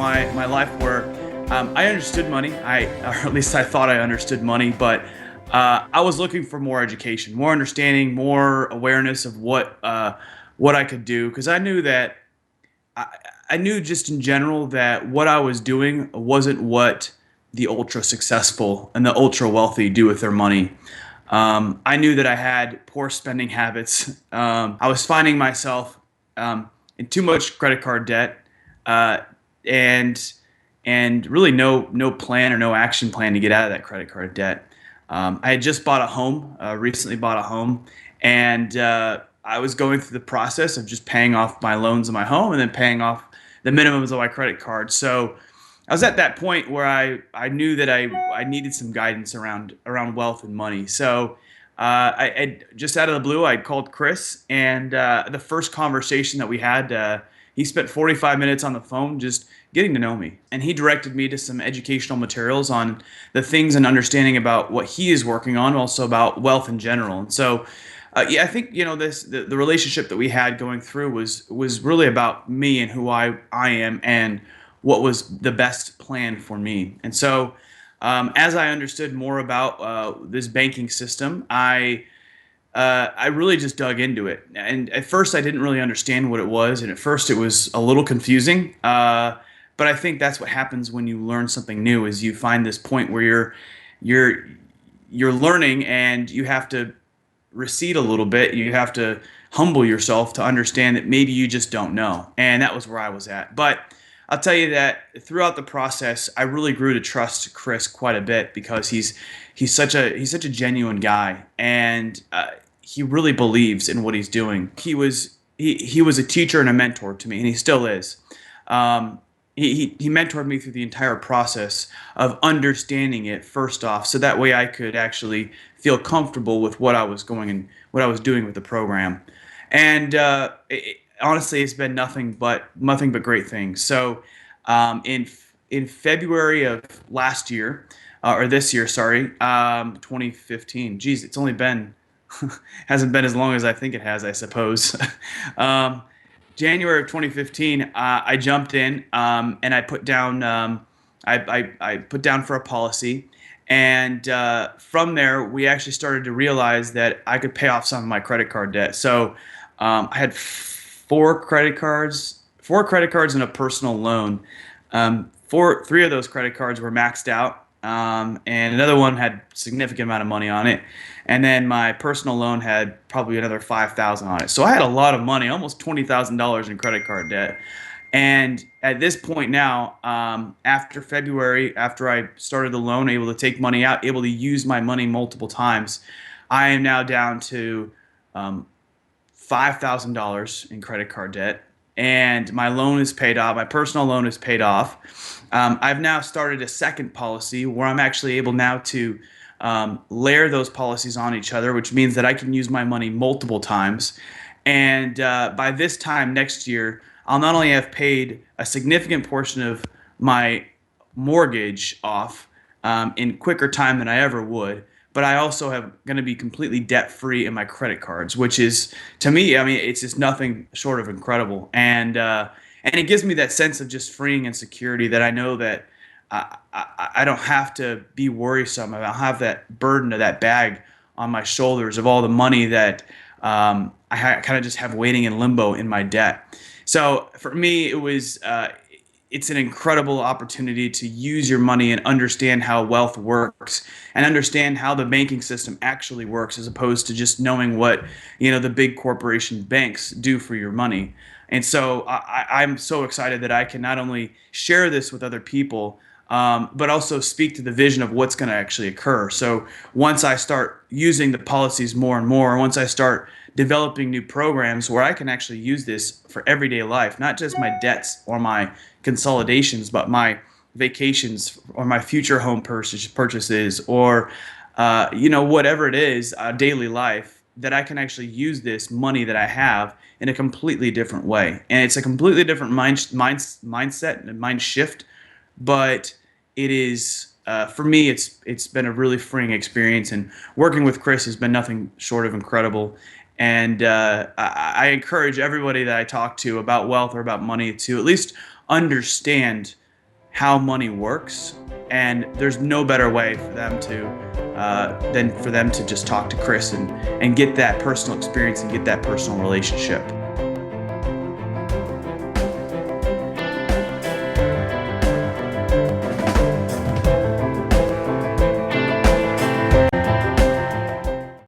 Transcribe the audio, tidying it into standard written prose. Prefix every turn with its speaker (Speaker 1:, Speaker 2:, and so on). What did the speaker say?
Speaker 1: my life where I understood money. Or at least I thought I understood money, but I was looking for more education, more understanding, more awareness of what I could do, because I knew that I, I knew just in general that what I was doing wasn't what the ultra successful and the ultra wealthy do with their money. I knew that I had poor spending habits. I was finding myself in too much credit card debt, uh, and really no plan or no action plan to get out of that credit card debt. I had just bought a home, recently bought a home, and I was going through the process of just paying off my loans on my home and then paying off the minimums of my credit card. So I was at that point where I knew that I needed some guidance around wealth and money. So I just out of the blue, I called Chris, and the first conversation that we had, he spent 45 minutes on the phone just getting to know me, and he directed me to some educational materials on the things and understanding about what he is working on, also about wealth in general. And so yeah, I think the relationship that we had going through was really about me and who I am and what was the best plan for me. And so as I understood more about this banking system, I really just dug into it. And at first, I didn't really understand what it was, and at first, it was a little confusing. But I think that's what happens when you learn something new: is you find this point where you're you're learning, and you have to recede a little bit. You have to humble yourself to understand that maybe you just don't know. And that was where I was at. But I'll tell you that throughout the process, I really grew to trust Chris quite a bit, because he's such a genuine guy, and he really believes in what he's doing. He was a teacher and a mentor to me, and he still is. Um, he mentored me through the entire process of understanding it first off, so that way I could actually feel comfortable with what I was going and what I was doing with the program. And honestly, it's been nothing but great things. So in February of last year, or this year, sorry, 2015. Geez, it's only been hasn't been as long as I think it has, I suppose. um, January of 2015, I jumped in, and I put down for a policy, and from there we actually started to realize that I could pay off some of my credit card debt. So I had four credit cards and a personal loan. Three of those credit cards were maxed out, and another one had significant amount of money on it, and then my personal loan had probably another 5,000 on it. So I had a lot of money, almost $20,000 in credit card debt. And at this point now, after February, after I started the loan, able to take money out, able to use my money multiple times, I am now down to um, $5,000 in credit card debt, and my loan is paid off. My personal loan is paid off. I've now started a second policy where I'm actually able now to layer those policies on each other, which means that I can use my money multiple times. And by this time next year, I'll not only have paid a significant portion of my mortgage off in quicker time than I ever would, but I also have going to be completely debt free in my credit cards, which is, to me, I mean, it's just nothing short of incredible. And it gives me that sense of just freeing and security, that I know that I don't have to be worrisome. I don't have that burden of that bag on my shoulders of all the money that kind of just have waiting in limbo in my debt. So for me, it's an incredible opportunity to use your money and understand how wealth works, and understand how the banking system actually works, as opposed to just knowing what the big corporation banks do for your money. And so I'm so excited that I can not only share this with other people, but also speak to the vision of what's going to actually occur. So once I start using the policies more and more, once I start developing new programs where I can actually use this for everyday life, not just my debts or my consolidations, but my vacations or my future home purchases, or whatever it is, daily life, that I can actually use this money that I have in a completely different way. And it's a completely different mindset and mind shift, but it is, for me, it's been a really freeing experience, and working with Chris has been nothing short of incredible. And I encourage everybody that I talk to about wealth or about money to at least understand how money works. And there's no better way for them to than for them to just talk to Chris and get that personal experience and get that personal relationship.